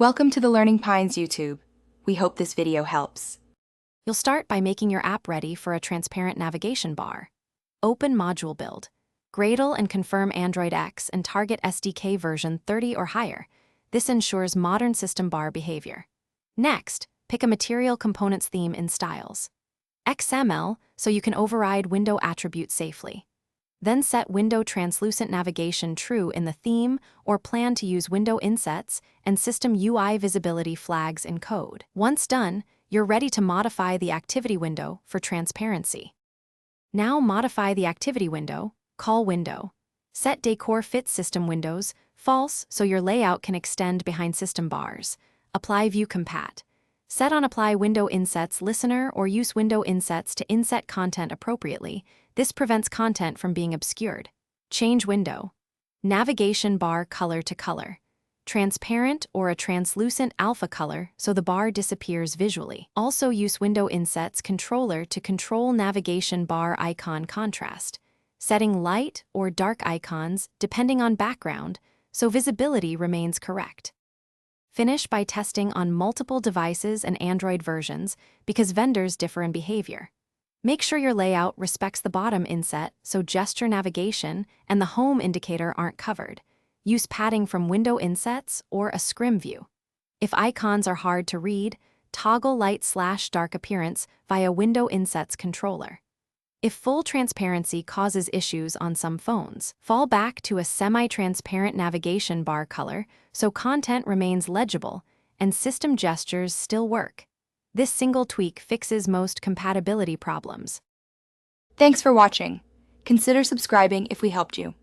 Welcome to the Learning Pines YouTube. We hope this video helps. You'll start by making your app ready for a transparent navigation bar. Open Module Build. Gradle and confirm Android X and target SDK version 30 or higher. This ensures modern system bar behavior. Next, pick a material components theme in Styles. XML so you can override window attributes safely. Then set Window Translucent Navigation true in the theme or plan to use window insets and system UI visibility flags in code. Once done, you're ready to modify the activity window for transparency. Now modify the activity window, call window. Set Decor Fit System Windows false so your layout can extend behind system bars. Apply View Compat. Set on Apply Window Insets Listener or use window insets to inset content appropriately. This prevents content from being obscured. Change window. Navigation bar color to color. Transparent or a translucent alpha color so the bar disappears visually. Also use window insets controller to control navigation bar icon contrast, setting light or dark icons depending on background so visibility remains correct. Finish by testing on multiple devices and Android versions because vendors differ in behavior. Make sure your layout respects the bottom inset so gesture navigation and the home indicator aren't covered. Use padding from window insets or a scrim view. If icons are hard to read, toggle light/dark appearance via window insets controller. If full transparency causes issues on some phones, fall back to a semi-transparent navigation bar color so content remains legible and system gestures still work. This single tweak fixes most compatibility problems. Thanks for watching. Consider subscribing if we helped you.